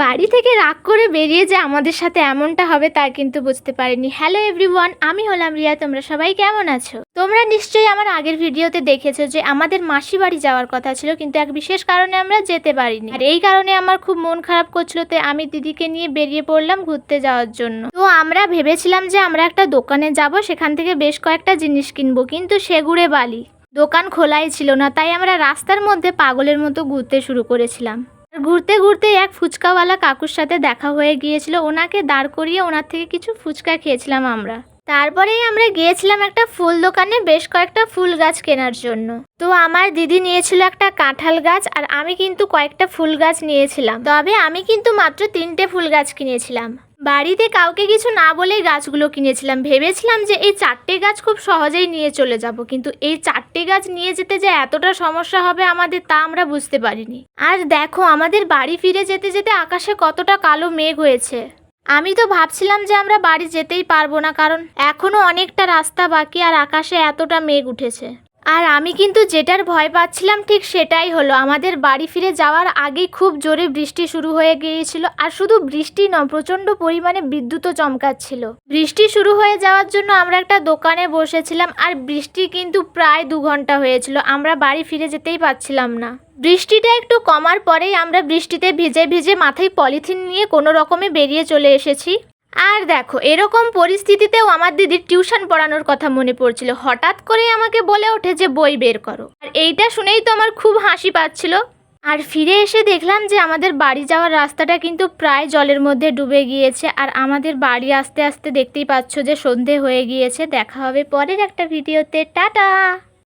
বাড়ি থেকে রাগ করে বেরিয়ে যে আমাদের সাথে এমনটা হবে তা কিন্তু বুঝতে পারিনি। হ্যালো এভরিওয়ান, আমি হলাম রিয়া। তোমরা সবাই কেমন আছো? তোমরা নিশ্চয়ই আমার আগের ভিডিওতে দেখেছো যে আমাদের মাসি বাড়ি যাওয়ার কথা ছিল, কিন্তু এক বিশেষ কারণে আমরা যেতে পারিনি। আর এই কারণে আমার খুব মন খারাপ করছিল, তো আমি দিদিকে নিয়ে বেরিয়ে পড়লাম ঘুরতে যাওয়ার জন্য। তো আমরা ভেবেছিলাম যে আমরা একটা দোকানে যাব, সেখান থেকে বেশ কয়েকটা জিনিস কিনবো, কিন্তু সেগুড়ে বালি, দোকান খোলাই ছিল না। তাই আমরা রাস্তার মধ্যে পাগলের মতো ঘুরতে শুরু করেছিলাম। ঘুরতে ঘুরতে এক ফুচকাওয়ালা কাকুর সাথে দেখা হয়ে গিয়েছিল, ওনাকে দাঁড় করিয়ে ওনার থেকে কিছু ফুচকা খেয়েছিলাম আমরা। তারপরেই আমরা গিয়েছিলাম একটা ফুল দোকানে বেশ কয়েকটা ফুল গাছ কেনার জন্য। তো আমার দিদি নিয়েছিল একটা কাঁঠাল গাছ, আর আমি কিন্তু কয়েকটা ফুল গাছ নিয়েছিলাম। তবে আমি কিন্তু মাত্র 3টে ফুল গাছ কিনেছিলাম। বাড়িতে কাউকে কিছু না বলেই গাছগুলো কিনেছিলাম। ভেবেছিলাম যে এই 4টে গাছ খুব সহজেই নিয়ে চলে যাব, কিন্তু এই 4টে গাছ নিয়ে যেতে যে এতটা সমস্যা হবে আমাদের, তা আমরা বুঝতে পারিনি। আর দেখো, আমাদের বাড়ি ফিরে যেতে যেতে আকাশে কতটা কালো মেঘ হয়েছে। আমি তো ভাবছিলাম যে আমরা বাড়ি যেতেই পারবো না, কারণ এখনো অনেকটা রাস্তা বাকি আর আকাশে এতটা মেঘ উঠেছে। আর আমি কিন্তু যেটার ভয় পাচ্ছিলাম ঠিক সেটাই হলো। আমাদের বাড়ি ফিরে যাওয়ার আগেই খুব জোরে বৃষ্টি শুরু হয়ে গিয়েছিল। আর শুধু বৃষ্টি নয়, প্রচণ্ড পরিমাণে বিদ্যুৎও চমকাচ্ছিল। বৃষ্টি শুরু হয়ে যাওয়ার জন্য আমরা একটা দোকানে বসেছিলাম, আর বৃষ্টি কিন্তু প্রায় 2 ঘন্টা হয়েছিল। আমরা বাড়ি ফিরে যেতেই পারছিলাম না। বৃষ্টিটা একটু কমার পরেই আমরা বৃষ্টিতে ভিজে ভিজে মাথায় পলিথিন নিয়ে কোনো রকমে বেরিয়ে চলে এসেছি। আর দেখো, এরকম পরিস্থিতিতেও আমার দিদির টিউশন পড়ানোর কথা মনে পড়ছিল। হঠাৎ করেই আমাকে বলে ওঠে যে বই বের করো। আর এইটা শুনেই তো আমার খুব হাসি পাচ্ছিল। আর ফিরে এসে দেখলাম যে আমাদের বাড়ি যাওয়ার রাস্তাটা কিন্তু প্রায় জলের মধ্যে ডুবে গিয়েছে। আর আমাদের বাড়ি আস্তে আস্তে দেখতেই পাচ্ছ যে সন্ধে হয়ে গিয়েছে। দেখা হবে পরের একটা ভিডিওতে। টাটা।